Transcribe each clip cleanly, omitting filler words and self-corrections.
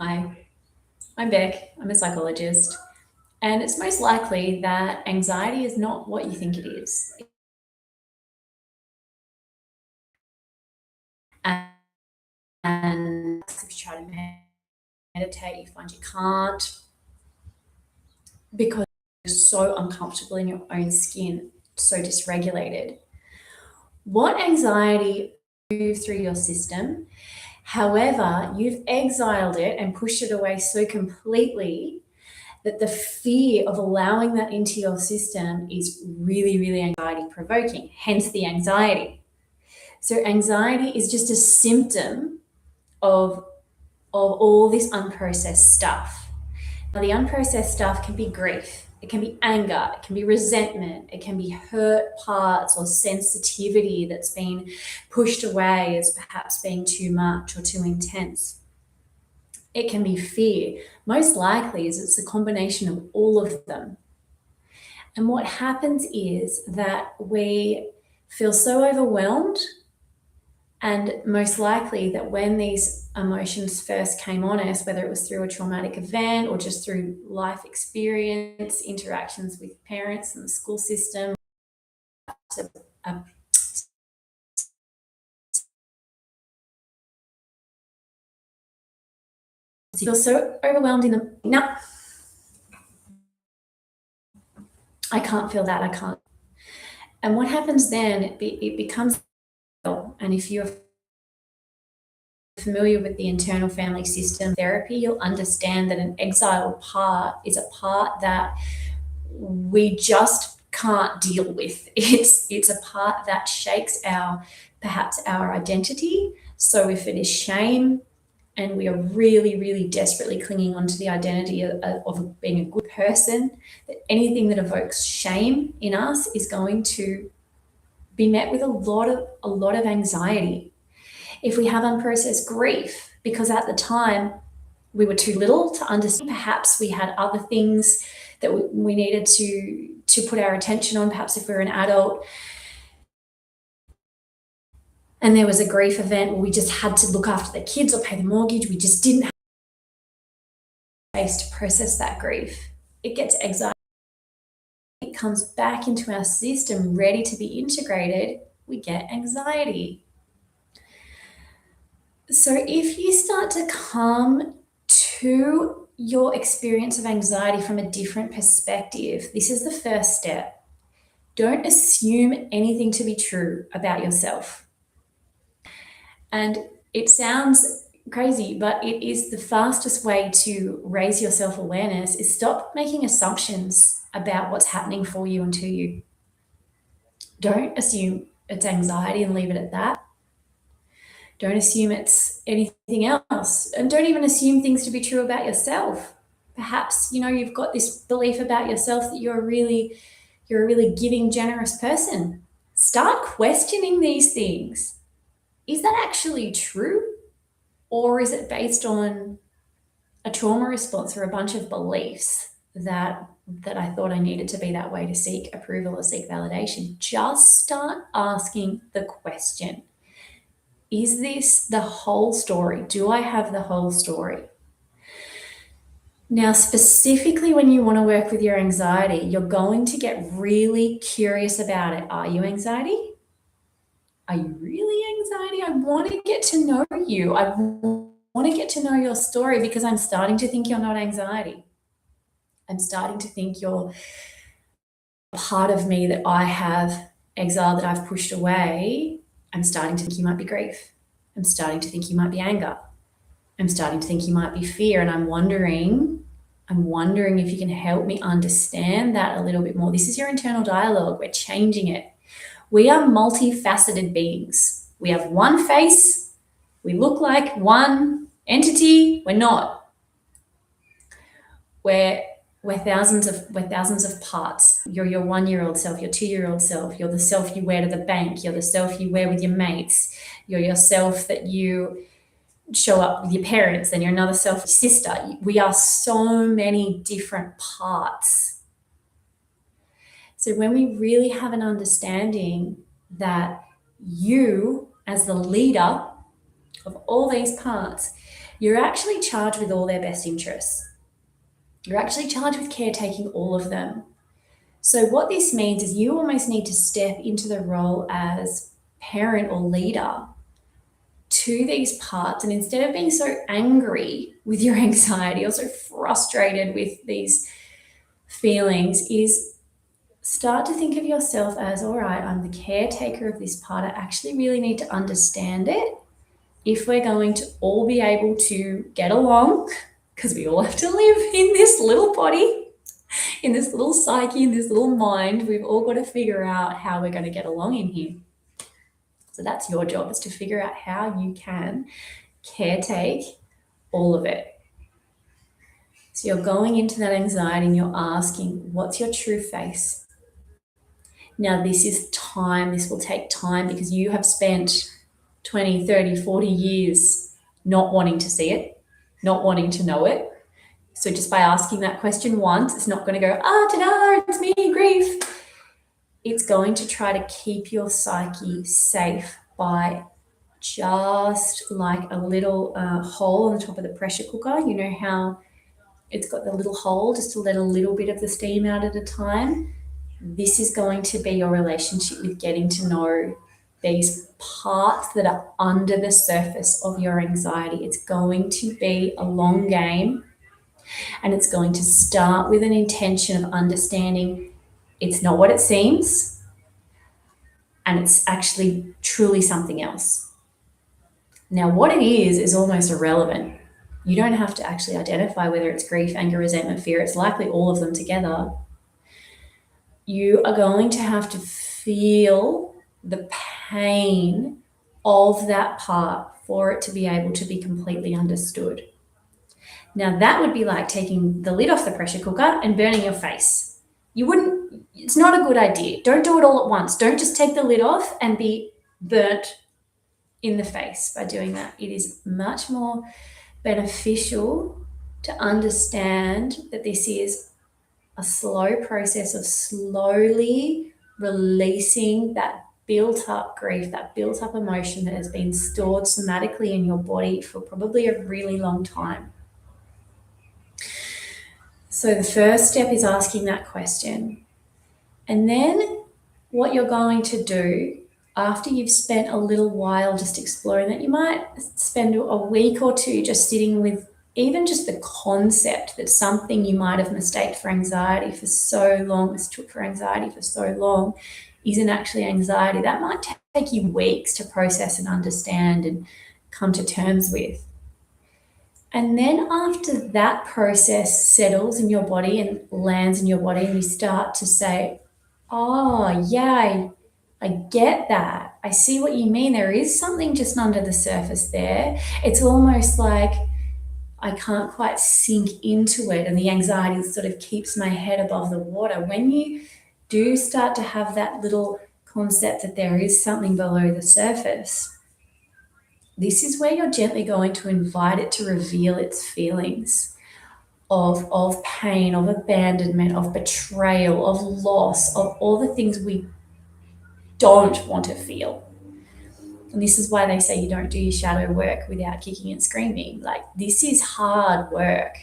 Hi, I'm Beck. I'm a psychologist, and it's most likely that anxiety is not what you think it is. And if you try to meditate, you find you can't because you're so uncomfortable in your own skin, so dysregulated. What anxiety moves through your system? However, you've exiled it and pushed it away so completely that the fear of allowing that into your system is really, really anxiety provoking, hence the anxiety. So, anxiety is just a symptom of, all this unprocessed stuff. Now, the unprocessed stuff can be grief, it can be anger, it can be resentment, it can be hurt parts or sensitivity that's been pushed away as perhaps being too much or too intense. It can be fear. Most likely is it's a combination of all of them. And what happens is that we feel so overwhelmed, and most likely that when these emotions first came on us, whether it was through a traumatic event or just through life experience, interactions with parents and the school system, a feel so overwhelmed in the no, I can't feel that, I can't. And what happens then, it becomes, and if you're familiar with the internal family system therapy, you'll understand that an exiled part is a part that we just can't deal with. It's a part that shakes our, perhaps our identity. So if it is shame, and we are really, really desperately clinging onto the identity of being a good person, that anything that evokes shame in us is going to be met with a lot of anxiety. If we have unprocessed grief, because at the time we were too little to understand, perhaps we had other things that we needed to put our attention on. Perhaps if we were an adult and there was a grief event where we just had to look after the kids or pay the mortgage, we just didn't have space to process that grief. It gets exiled. It comes back into our system ready to be integrated. We get anxiety. So if you start to come to your experience of anxiety from a different perspective, this is the first step. Don't assume anything to be true about yourself. And it sounds crazy, but it is the fastest way to raise your self awareness is stop making assumptions about what's happening for you and to you. Don't assume it's anxiety and leave it at that. Don't assume it's anything else. And don't even assume things to be true about yourself. Perhaps, you've got this belief about yourself that you're a really giving, generous person. Start questioning these things. Is that actually true? Or is it based on a trauma response or a bunch of beliefs that I thought I needed to be that way to seek approval or seek validation? Just start asking the question. Is this the whole story? Do I have the whole story? Now, specifically when you want to work with your anxiety, you're going to get really curious about it. Are you anxiety? Are you really anxiety? I want to get to know you. I want to get to know your story because I'm starting to think you're not anxiety. I'm starting to think you're part of me that I have exiled, that I've pushed away. I'm starting to think you might be grief. I'm starting to think you might be anger. I'm starting to think you might be fear. And I'm wondering if you can help me understand that a little bit more. This is your internal dialogue. We're changing it. We are multifaceted beings. We have one face. We look like one entity. We're not. We're thousands of parts. You're your 1-year-old self, your 2-year-old self, you're the self you wear to the bank, you're the self you wear with your mates, you're yourself that you show up with your parents, then you're another self, your sister. We are so many different parts. So when we really have an understanding that you, as the leader of all these parts, you're actually charged with all their best interests. You're actually charged with caretaking all of them. So, what this means is you almost need to step into the role as parent or leader to these parts. And instead of being so angry with your anxiety or so frustrated with these feelings, is start to think of yourself as, all right, I'm the caretaker of this part. I actually really need to understand it if we're going to all be able to get along, because we all have to live in this little body, in this little psyche, in this little mind. We've all got to figure out how we're going to get along in here. So that's your job, is to figure out how you can caretake all of it. So you're going into that anxiety and you're asking, what's your true face? Now, this is time. This will take time because you have spent 20, 30, 40 years not wanting to see it, not wanting to know it. So just by asking that question once, it's not going to go, ta-da, it's me, grief. It's going to try to keep your psyche safe by just like a little hole on the top of the pressure cooker. You know how it's got the little hole just to let a little bit of the steam out at a time? This is going to be your relationship with getting to know these parts that are under the surface of your anxiety. It's going to be a long game, and it's going to start with an intention of understanding it's not what it seems, and it's actually truly something else. Now, what it is almost irrelevant. You don't have to actually identify whether it's grief, anger, resentment, fear. It's likely all of them together. You are going to have to feel the pain of that part for it to be able to be completely understood. Now, that would be like taking the lid off the pressure cooker and burning your face. It's not a good idea. Don't do it all at once. Don't just take the lid off and be burnt in the face by doing that. It is much more beneficial to understand that this is a slow process of slowly releasing that built up grief, that built up emotion that has been stored somatically in your body for probably a really long time. So the first step is asking that question. And then what you're going to do after you've spent a little while just exploring that, you might spend a week or two just sitting with even just the concept that something you might have mistaken for anxiety for so long, mistook for anxiety for so long, isn't actually anxiety. That might take you weeks to process and understand and come to terms with. And then after that process settles in your body and lands in your body, and you start to say, oh, yeah, I get that. I see what you mean. There is something just under the surface there. It's almost like I can't quite sink into it, and the anxiety sort of keeps my head above the water. When you do start to have that little concept that there is something below the surface, this is where you're gently going to invite it to reveal its feelings of pain, of abandonment, of betrayal, of loss, of all the things we don't want to feel. And this is why they say you don't do your shadow work without kicking and screaming. Like, this is hard work.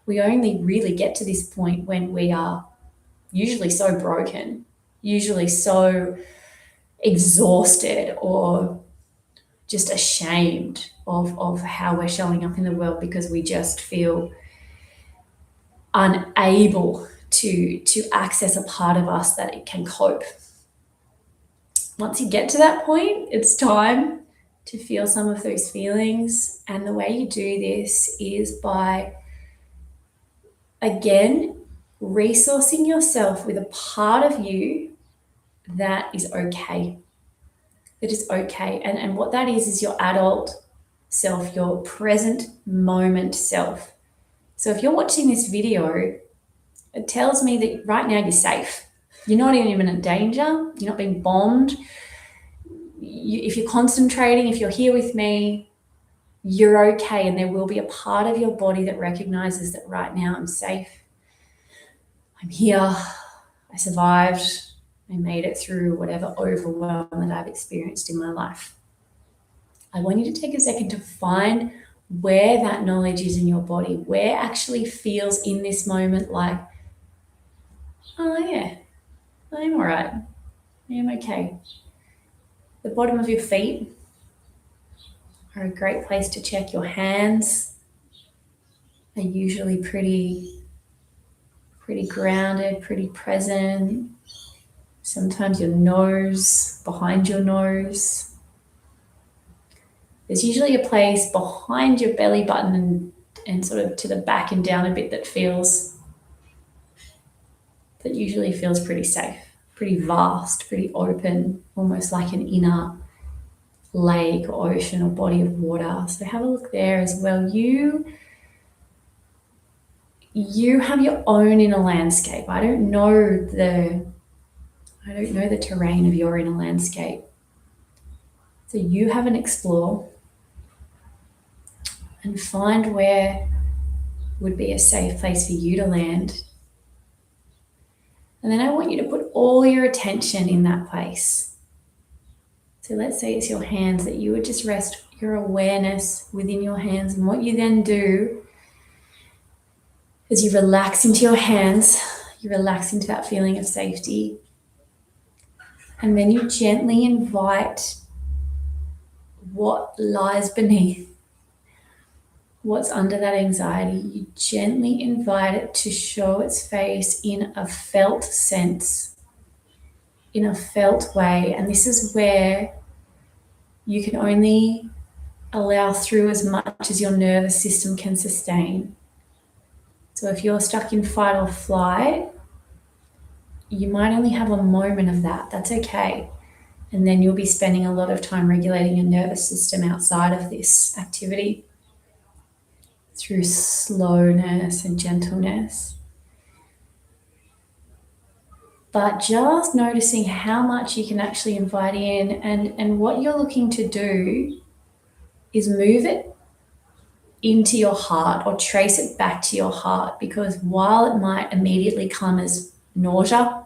We only really get to this point when we are usually so broken, usually so exhausted or just ashamed of how we're showing up in the world, because we just feel unable to access a part of us that it can cope. Once you get to that point, it's time to feel some of those feelings. And the way you do this is by, again, resourcing yourself with a part of you that is okay. That is okay. And what that is your adult self, your present moment self. So if you're watching this video, it tells me that right now you're safe. You're not in imminent danger. You're not being bombed. If you're concentrating, if you're here with me, you're okay. And there will be a part of your body that recognizes that right now I'm safe. I'm here. I survived. I made it through whatever overwhelm that I've experienced in my life. I want you to take a second to find where that knowledge is in your body, where actually feels in this moment like, oh yeah, I'm all right, I am okay. The bottom of your feet are a great place to check. Your hands are usually pretty grounded, pretty present. Sometimes your nose, behind your nose. There's usually a place behind your belly button and sort of to the back and down a bit that usually feels pretty safe, pretty vast, pretty open, almost like an inner lake or ocean or body of water. So have a look there as well. You have your own inner landscape. I don't know the terrain of your inner landscape. So you have an explore and find where would be a safe place for you to land. And then I want you to put all your attention in that place. So let's say it's your hands, that you would just rest your awareness within your hands. And what you then do is you relax into your hands, you relax into that feeling of safety. And then you gently invite what lies beneath, what's under that anxiety. You gently invite it to show its face in a felt sense, in a felt way. And this is where you can only allow through as much as your nervous system can sustain. So if you're stuck in fight or flight, you might only have a moment of that. That's okay. And then you'll be spending a lot of time regulating your nervous system outside of this activity through slowness and gentleness. But just noticing how much you can actually invite in, and what you're looking to do is move it into your heart or trace it back to your heart, because while it might immediately come as nausea,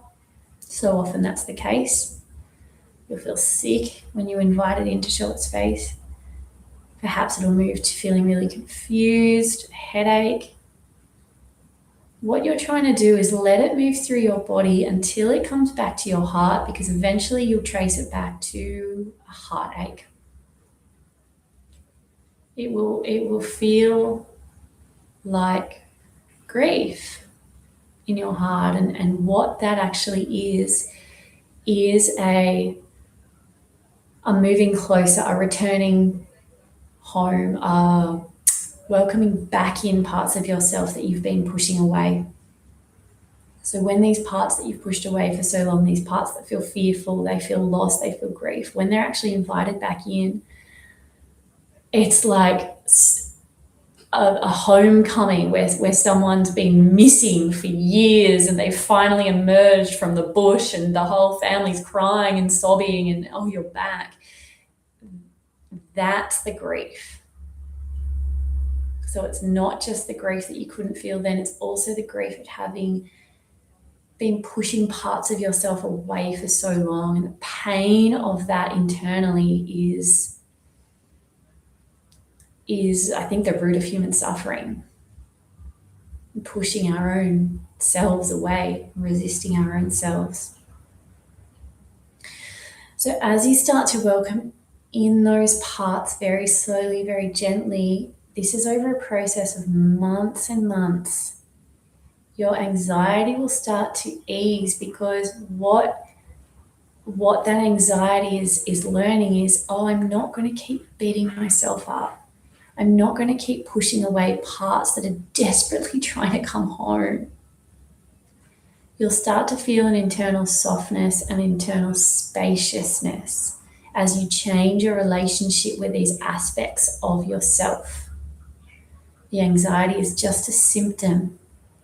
so often that's the case, you'll feel sick when you invite it in to show its face. Perhaps it'll move to feeling really confused, headache. What you're trying to do is let it move through your body until it comes back to your heart, because eventually you'll trace it back to a heartache. It will feel like grief in your heart, and what that actually is a moving closer, a returning home, a welcoming back in parts of yourself that you've been pushing away. So when these parts that you've pushed away for so long, these parts that feel fearful, they feel lost, they feel grief, when they're actually invited back in, it's like a homecoming where someone's been missing for years and they finally emerged from the bush and the whole family's crying and sobbing and, oh, you're back. That's the grief. So it's not just the grief that you couldn't feel then, it's also the grief of having been pushing parts of yourself away for so long. And the pain of that internally is I think the root of human suffering. Pushing our own selves away, resisting our own selves. So as you start to welcome in those parts very slowly, very gently, this is over a process of months and months, your anxiety will start to ease, because what that anxiety is learning is, oh, I'm not going to keep beating myself up. I'm not going to keep pushing away parts that are desperately trying to come home. You'll start to feel an internal softness and internal spaciousness as you change your relationship with these aspects of yourself. The anxiety is just a symptom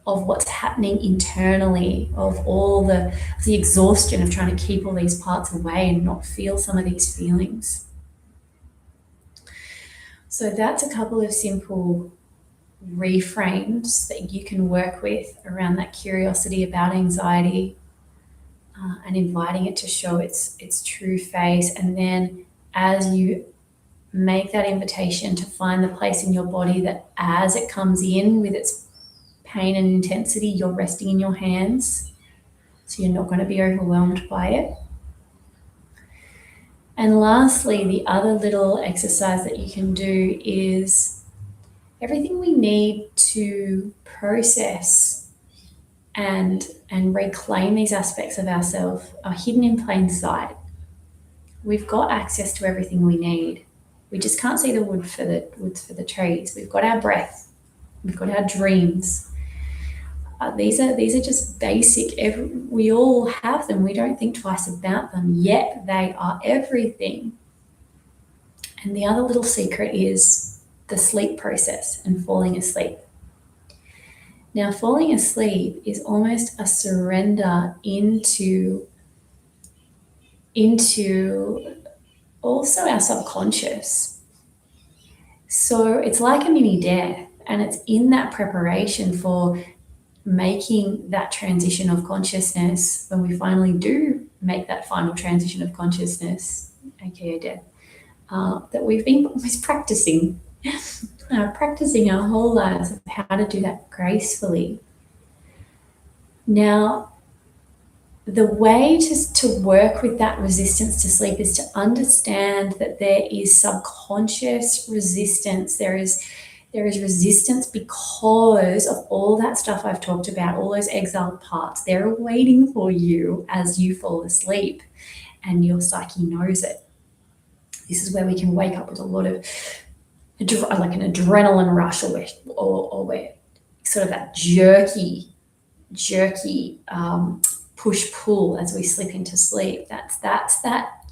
of what's happening internally, of all the exhaustion of trying to keep all these parts away and not feel some of these feelings. So that's a couple of simple reframes that you can work with around that curiosity about anxiety, and inviting it to show its true face. And then as you make that invitation to find the place in your body that as it comes in with its pain and intensity, you're resting in your hands, so you're not going to be overwhelmed by it. And lastly, the other little exercise that you can do is everything we need to process and reclaim these aspects of ourselves are hidden in plain sight. We've got access to everything we need. We just can't see the woods for the trees. We've got our breath. We've got our dreams. These are just basic. We all have them. We don't think twice about them, yet they are everything. And the other little secret is the sleep process and falling asleep. Now, falling asleep is almost a surrender into also our subconscious. So it's like a mini death, and it's in that preparation for making that transition of consciousness. When we finally do make that final transition of consciousness, aka death, that we've been always practicing our whole lives of how to do that gracefully. Now, the way to work with that resistance to sleep is to understand that there is subconscious resistance. There is resistance because of all that stuff I've talked about, all those exiled parts. They're waiting for you as you fall asleep, and your psyche knows it. This is where we can wake up with a lot of like an adrenaline rush, or we're sort of that jerky push-pull as we slip into sleep. That's that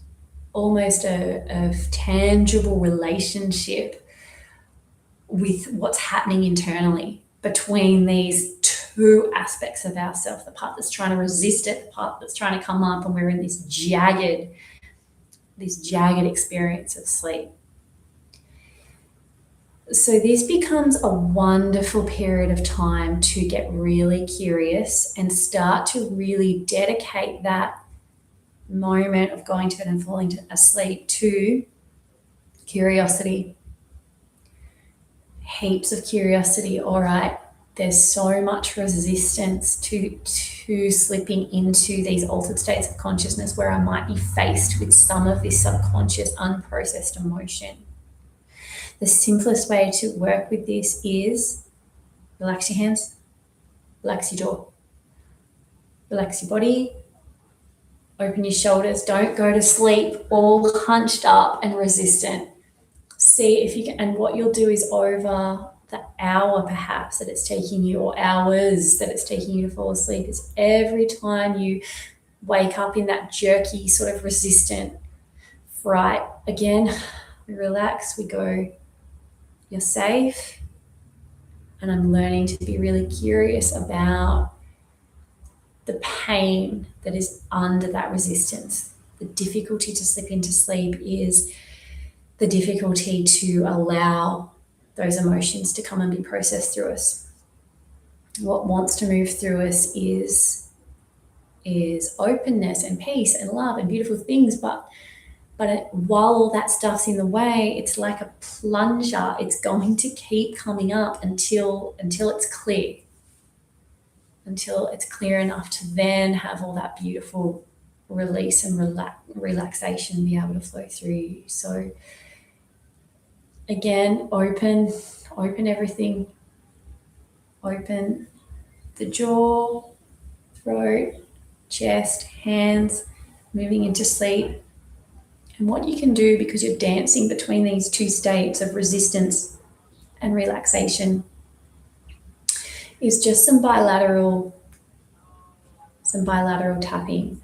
almost a tangible relationship with what's happening internally between these two aspects of ourselves, the part that's trying to resist it, the part that's trying to come up, and we're in this jagged experience of sleep. So this becomes a wonderful period of time to get really curious and start to really dedicate that moment of going to bed and falling asleep to curiosity. Heaps of curiosity. All right, there's so much resistance to slipping into these altered states of consciousness where I might be faced with some of this subconscious unprocessed emotion. The simplest way to work with this is relax your hands, relax your jaw, relax your body, open your shoulders. Don't go to sleep all hunched up and resistant. See if you can, and what you'll do is over the hour perhaps that it's taking you, or hours that it's taking you to fall asleep, is every time you wake up in that jerky sort of resistant fright, again, we relax, we go, you're safe, and I'm learning to be really curious about the pain that is under that resistance. The difficulty to slip into sleep is the difficulty to allow those emotions to come and be processed through us. What wants to move through us is openness and peace and love and beautiful things, but while all that stuff's in the way, it's like a plunger. It's going to keep coming up until it's clear. Until it's clear enough to then have all that beautiful release and relaxation be able to flow through you. So again, open everything. Open the jaw, throat, chest, hands, moving into sleep. And what you can do, because you're dancing between these two states of resistance and relaxation, is just some bilateral tapping.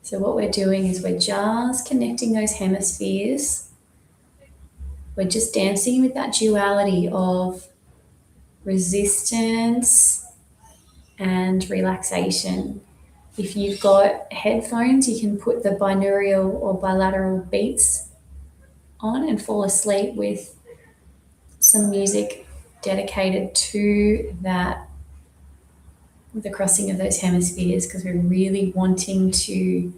So what we're doing is we're just connecting those hemispheres. We're just dancing with that duality of resistance and relaxation. If you've got headphones, you can put the binaural or bilateral beats on and fall asleep with some music dedicated to that, the crossing of those hemispheres, because we're really wanting to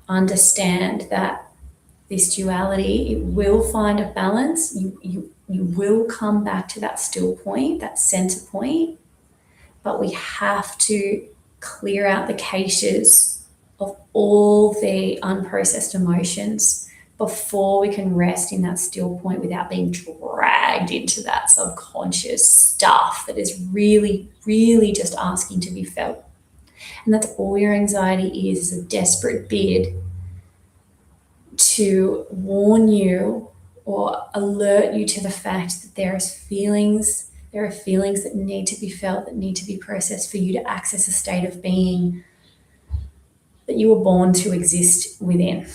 understand that this duality, it will find a balance. You will come back to that still point, that center point, but we have to clear out the caches of all the unprocessed emotions before we can rest in that still point without being dragged into that subconscious stuff that is really, really just asking to be felt. And that's all your anxiety is a desperate bid to warn you or alert you to the fact that there are feelings that need to be felt, that need to be processed for you to access a state of being that you were born to exist within.